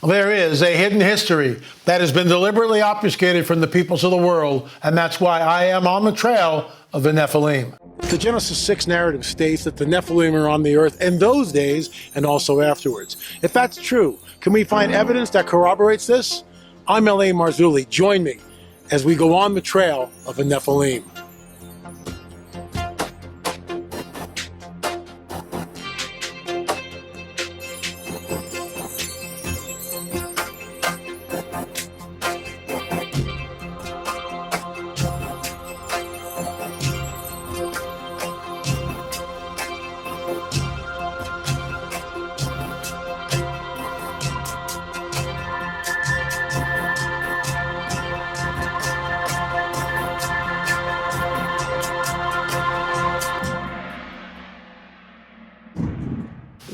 There is a hidden history that has been deliberately obfuscated from the peoples of the world, and that's why I am on the trail of the Nephilim. The Genesis 6 narrative states that the Nephilim are on the earth in those days and also afterwards. If that's true, can we find evidence that corroborates this? I'm L.A. Marzulli. Join me as we go on the trail of the Nephilim.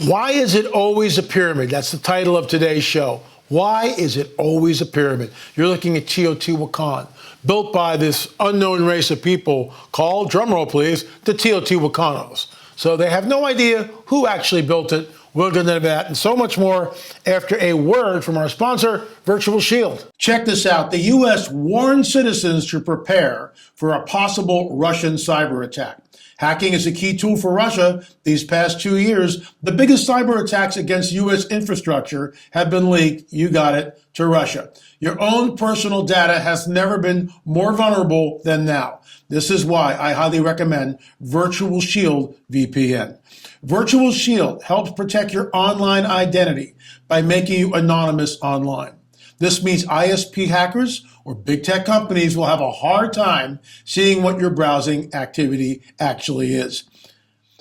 Why is it always a pyramid? That's the title of today's show. Why is it always a pyramid? You're looking at Teotihuacan, built by this unknown race of people called, drumroll please, the Teotihuacanos. So they have no idea who actually built it. We'll get into that and so much more after a word from our sponsor, Virtual Shield. Check this out. The U.S. warned citizens to prepare for a possible Russian cyber attack. Hacking is a key tool for Russia. These past 2 years, the biggest cyber attacks against U.S. infrastructure have been leaked, you got it, to Russia. Your own personal data has never been more vulnerable than now. This is why I highly recommend Virtual Shield VPN. Virtual Shield helps protect your online identity by making you anonymous online. This means ISP hackers or big tech companies will have a hard time seeing what your browsing activity actually is.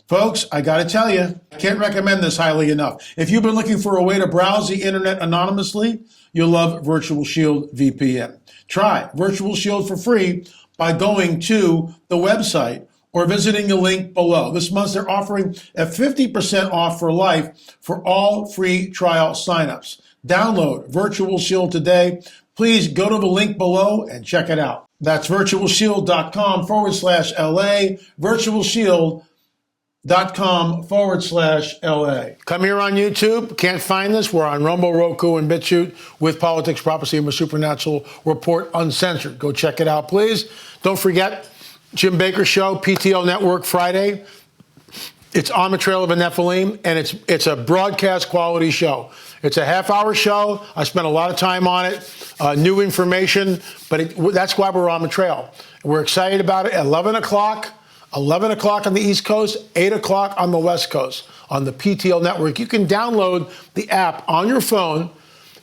Folks, I gotta tell you, I can't recommend this highly enough. If you've been looking for a way to browse the internet anonymously, you'll love Virtual Shield VPN. Try Virtual Shield for free by going to the website or visiting the link below. This month they're offering a 50% off for life for all free trial signups. Download Virtual Shield today. Please go to the link below and check it out. That's virtualshield.com/LA, virtualshield.com/LA. Come here on YouTube. Can't find this? We're on Rumble, Roku, and Bitchute with Politics, Prophecy, and the Supernatural Report Uncensored. Go check it out, please. Don't forget, Jim Baker Show, PTL Network, Friday. It's on the trail of a Nephilim, and it's a broadcast quality show. It's a half-hour show. I spent a lot of time on it, new information, but that's why we're on the trail. We're excited about it. 11 o'clock on the East Coast, 8 o'clock on the West Coast on the PTL Network. You can download the app on your phone,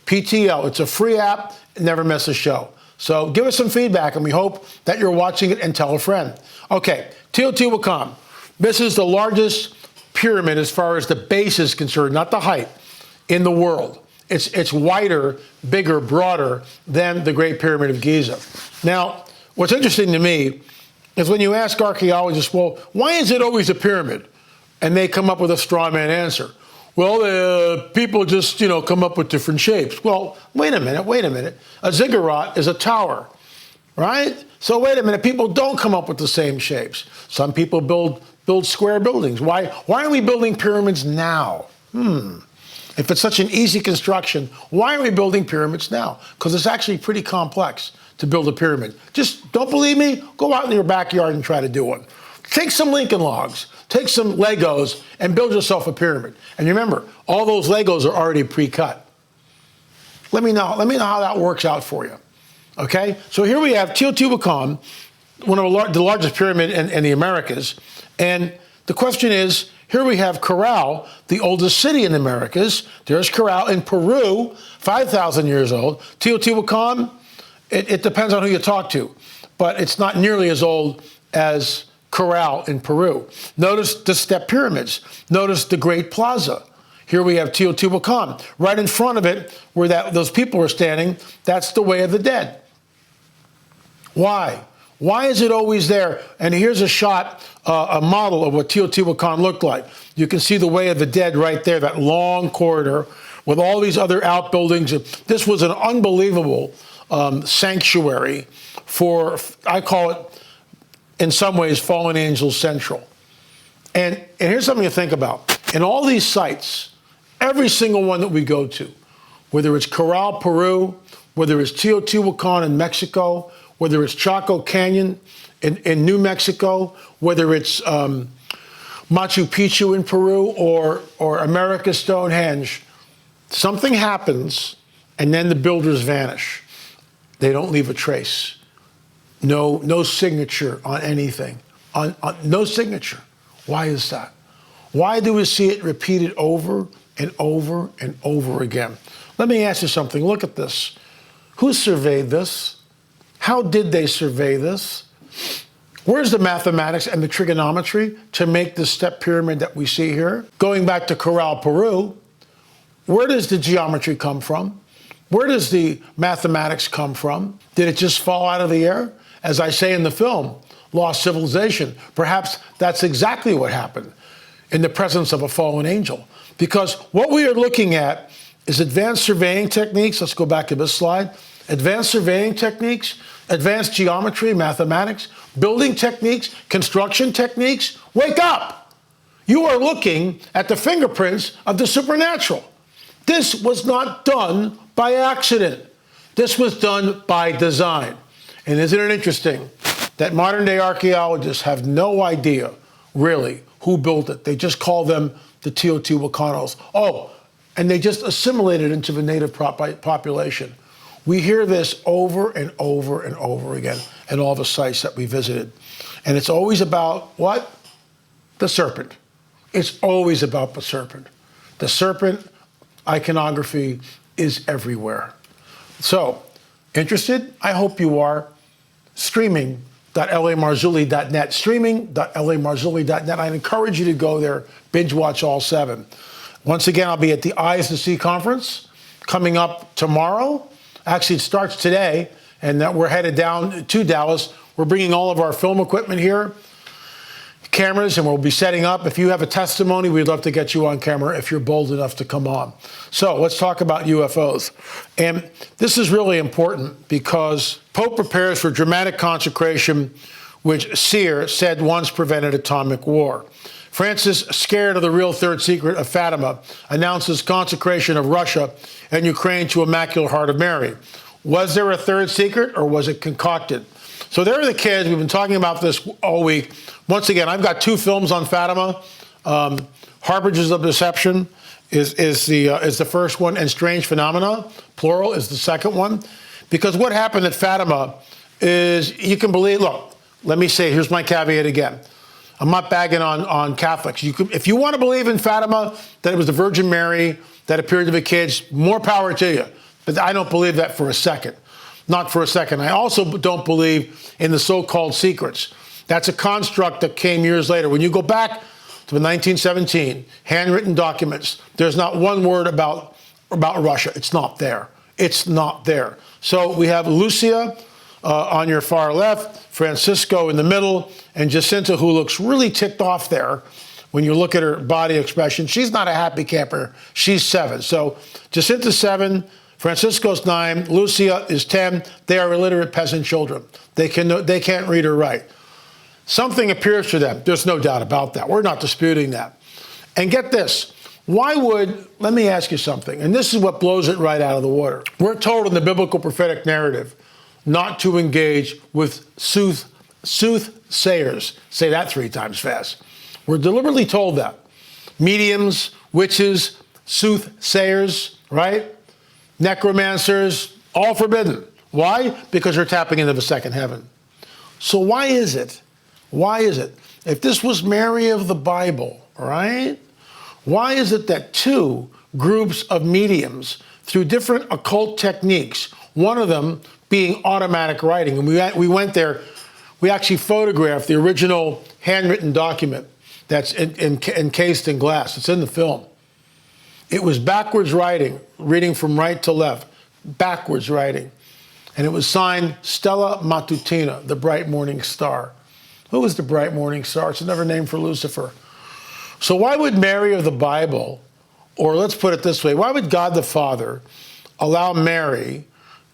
PTL. It's a free app. Never miss a show. So give us some feedback, and we hope that you're watching it and tell a friend. Okay, Teotihuacan. This is the largest pyramid as far as the base is concerned, not the height, in the world. It's wider, bigger, broader than the Great Pyramid of Giza. Now, what's interesting to me is when you ask archaeologists, well, why is it always a pyramid? And they come up with a straw man answer. Well, people just, come up with different shapes. Well, wait a minute. A ziggurat is a tower, right? So wait a minute, people don't come up with the same shapes. Some people build square buildings. Why are we building pyramids now? If it's such an easy construction, why are we building pyramids now? Because it's actually pretty complex to build a pyramid. Just don't believe me? Go out in your backyard and try to do one. Take some Lincoln logs, take some Legos, and build yourself a pyramid. And remember, all those Legos are already pre-cut. Let me know how that works out for you. Okay? So here we have Teotihuacan, one of the largest pyramid in the Americas. And the question is, here we have CARAL, the oldest city in the Americas. There's CARAL in Peru, 5,000 years old. Teotihuacan, it depends on who you talk to, but it's not nearly as old as CARAL in Peru. Notice the step pyramids. Notice the Great Plaza. Here we have Teotihuacan. Right in front of it, where those people are standing, that's the Way of the Dead. Why? Why is it always there? And here's a shot, a model of what Teotihuacan looked like. You can see the Way of the Dead right there, that long corridor with all these other outbuildings. This was an unbelievable sanctuary for, I call it, in some ways, Fallen Angels Central. And here's something to think about. In all these sites, every single one that we go to, whether it's CARAL, Peru, whether it's Teotihuacan in Mexico, whether it's Chaco Canyon in New Mexico, whether it's Machu Picchu in Peru or America's Stonehenge, something happens and then the builders vanish. They don't leave a trace. No signature on anything. No signature. Why is that? Why do we see it repeated over and over and over again? Let me ask you something. Look at this. Who surveyed this? How did they survey this? Where's the mathematics and the trigonometry to make this step pyramid that we see here? Going back to CARAL, Peru, where does the geometry come from? Where does the mathematics come from? Did it just fall out of the air? As I say in the film, Lost Civilization, perhaps that's exactly what happened in the presence of a fallen angel. Because what we are looking at is advanced surveying techniques. Let's go back to this slide. Advanced surveying techniques, advanced geometry, mathematics, building techniques, construction techniques. Wake up! You are looking at the fingerprints of the supernatural. This was not done by accident. This was done by design. And isn't it interesting that modern day archaeologists have no idea, really, who built it? They just call them the Teotihuacanos. Oh, and they just assimilated into the native population. We hear this over and over and over again at all the sites that we visited. And it's always about what? The serpent. It's always about the serpent. The serpent iconography is everywhere. So, interested? I hope you are. Streaming.lamarzulli.net. Streaming.lamarzulli.net. I encourage you to go there, binge watch all 7. Once again, I'll be at the Eyes to See conference coming up tomorrow. Actually, it starts today, and that we're headed down to Dallas. We're bringing all of our film equipment here, cameras, and we'll be setting up. If you have a testimony, we'd love to get you on camera if you're bold enough to come on. So let's talk about UFOs. And this is really important because Pope prepares for dramatic consecration, which Seer said once prevented atomic war. Francis, scared of the real third secret of Fatima, announces consecration of Russia and Ukraine to Immaculate Heart of Mary. Was there a third secret or was it concocted? So there are the kids. We've been talking about this all week. Once again, I've got 2 films on Fatima. Harbingers of Deception is the first one, and Strange Phenomena, plural, is the second one. Because what happened at Fatima is, you can believe, look, let me say, here's my caveat again. I'm not bagging on Catholics. If you want to believe in Fatima, that it was the Virgin Mary that appeared to the kids, more power to you. But I don't believe that for a second. Not for a second. I also don't believe in the so-called secrets. That's a construct that came years later. When you go back to 1917, handwritten documents, there's not one word about Russia. It's not there. It's not there. So we have Lucia on your far left, Francisco in the middle, and Jacinta, who looks really ticked off there. When you look at her body expression, she's not a happy camper. She's 7. So Jacinta's 7, Francisco's 9, Lucia is 10. They are illiterate peasant children. They can't read or write. Something appears to them. There's no doubt about that. We're not disputing that. And get this. Let me ask you something, and this is what blows it right out of the water. We're told in the biblical prophetic narrative not to engage with soothsayers. Say that 3 times fast. We're deliberately told that. Mediums, witches, soothsayers, right? Necromancers, all forbidden. Why? Because they're tapping into the second heaven. So why is it? Why is it? If this was Mary of the Bible, right? Why is it that 2 groups of mediums, through different occult techniques, one of them being automatic writing, and we went there, we actually photographed the original handwritten document that's encased in glass. It's in the film. It was backwards writing, reading from right to left, backwards writing. And it was signed Stella Matutina, the bright morning star. Who was the bright morning star? It's another name for Lucifer. So why would Mary of the Bible, or let's put it this way, why would God the Father allow Mary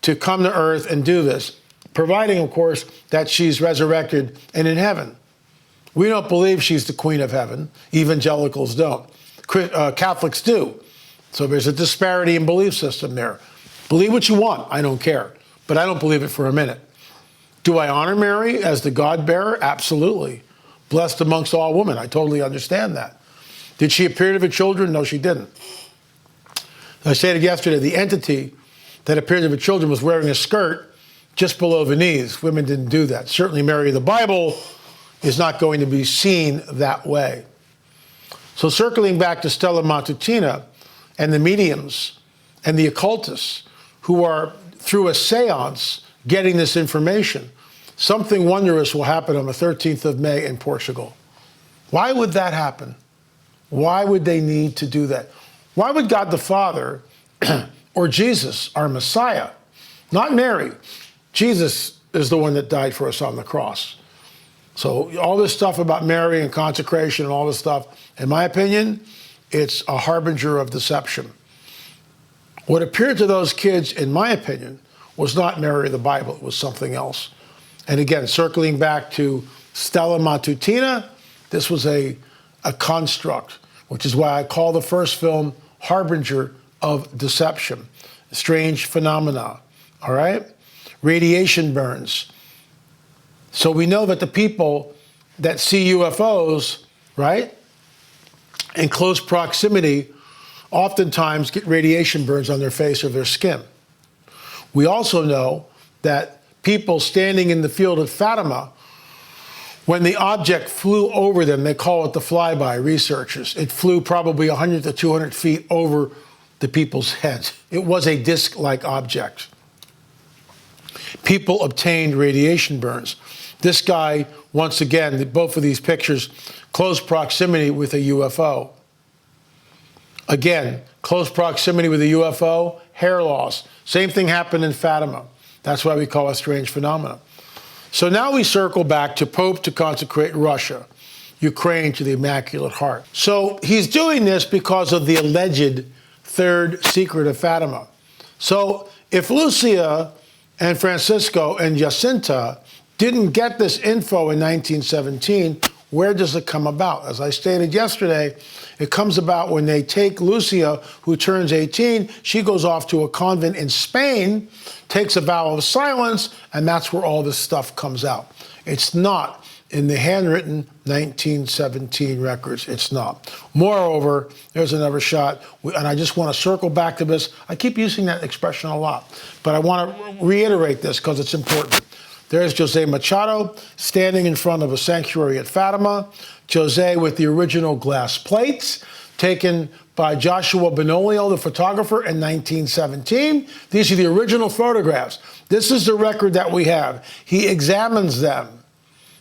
to come to earth and do this, providing, of course, that she's resurrected and in heaven? We don't believe she's the queen of heaven. Evangelicals don't. Catholics do. So there's a disparity in belief system there. Believe what you want. I don't care. But I don't believe it for a minute. Do I honor Mary as the God-bearer? Absolutely. Blessed amongst all women. I totally understand that. Did she appear to the children? No, she didn't. I stated yesterday, the entity that appeared to the children was wearing a skirt just below the knees. Women didn't do that. Certainly Mary of the Bible is not going to be seen that way. So circling back to Stella Matutina and the mediums and the occultists who are, through a seance, getting this information, something wondrous will happen on the 13th of May in Portugal. Why would that happen? Why would they need to do that? Why would God the Father or Jesus, our Messiah, not Mary, Jesus is the one that died for us on the cross. So all this stuff about Mary and consecration and all this stuff, in my opinion, it's a harbinger of deception. What appeared to those kids, in my opinion, was not Mary of the Bible. It was something else. And again, circling back to Stella Matutina, this was a construct, which is why I call the first film Harbinger of Deception. Strange phenomena, all right? Radiation burns. So we know that the people that see UFOs, right, in close proximity, oftentimes get radiation burns on their face or their skin. We also know that people standing in the field of Fatima, when the object flew over them, they call it the flyby, researchers. It flew probably 100 to 200 feet over the people's heads. It was a disc-like object. People obtained radiation burns. This guy, once again, both of these pictures, close proximity with a UFO. Again, close proximity with a UFO, hair loss. Same thing happened in Fatima. That's why we call it strange phenomena. So now we circle back to Pope to consecrate Russia, Ukraine to the Immaculate Heart. So he's doing this because of the alleged third secret of Fatima. So if Lucia and Francisco and Jacinta didn't get this info in 1917, where does it come about? As I stated yesterday, it comes about when they take Lucia, who turns 18, she goes off to a convent in Spain, takes a vow of silence, and that's where all this stuff comes out. It's not in the handwritten 1917 records. It's not. Moreover, there's another shot, and I just want to circle back to this. I keep using that expression a lot, but I want to reiterate this because it's important. There's Jose Machado standing in front of a sanctuary at Fatima. Jose with the original glass plates taken by Joshua Benolio, the photographer, in 1917. These are the original photographs. This is the record that we have. He examines them.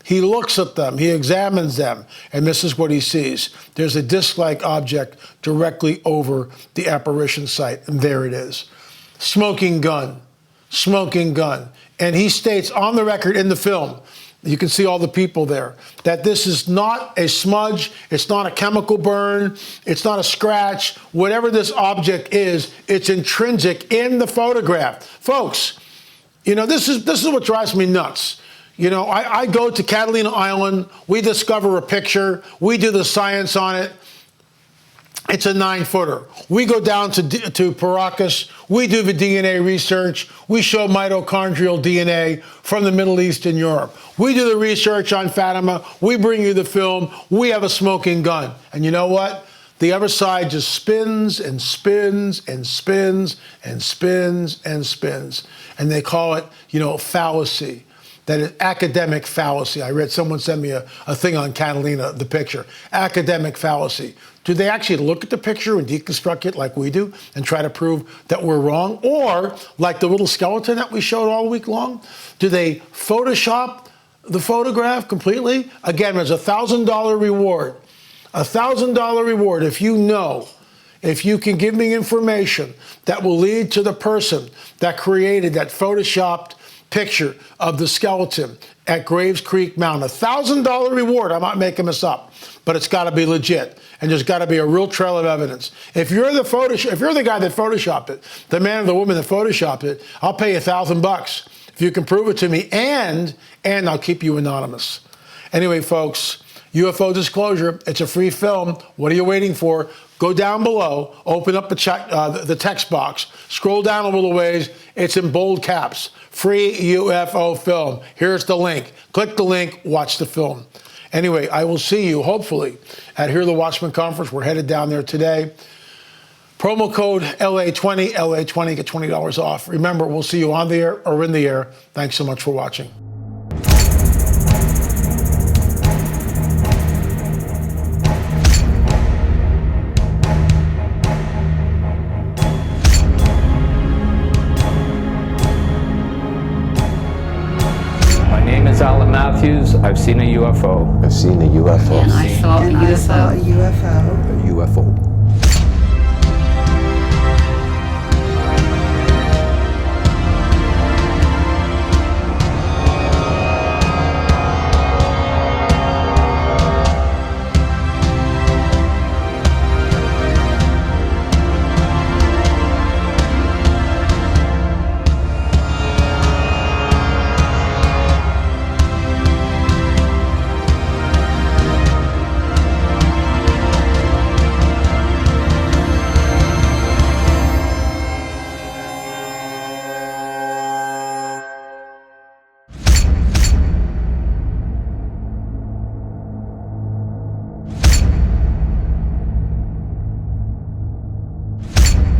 He looks at them. He examines them. And this is what he sees. There's a disc-like object directly over the apparition site. And there it is. Smoking gun. Smoking gun. And he states on the record in the film, you can see all the people there, that this is not a smudge, it's not a chemical burn, it's not a scratch. Whatever this object is, it's intrinsic in the photograph. Folks, you know, this is what drives me nuts. You know, I go to Catalina Island, we discover a picture, we do the science on it. It's a 9-footer. We go down to Paracas. We do the DNA research. We show mitochondrial DNA from the Middle East and Europe. We do the research on Fatima. We bring you the film. We have a smoking gun. And you know what? The other side just spins and spins and spins and spins and spins. And they call it, you know, fallacy. That is academic fallacy. I read someone send me a thing on Catalina, the picture. Academic fallacy. Do they actually look at the picture and deconstruct it like we do and try to prove that we're wrong? Or, like the little skeleton that we showed all week long, do they Photoshop the photograph completely? Again, there's a $1,000 reward. A $1,000 reward if you can give me information that will lead to the person that created that Photoshopped picture of the skeleton at Graves Creek Mountain. $1,000 reward. I'm not making this up, but it's got to be legit, and there's got to be a real trail of evidence. If you're the guy that photoshopped it, the man or the woman that photoshopped it, I'll pay you $1,000 if you can prove it to me, and I'll keep you anonymous. Anyway, folks, UFO disclosure. It's a free film. What are you waiting for? Go down below, open up the text box, scroll down a little ways. It's in bold caps. Free UFO film. Here's the link. Click the link, watch the film. Anyway, I will see you, hopefully, at Hear the Watchman Conference. We're headed down there today. Promo code LA20, LA20, get $20 off. Remember, we'll see you on the air or in the air. Thanks so much for watching. Matthews, I've seen a UFO. I've seen a UFO. And I saw a UFO. A UFO.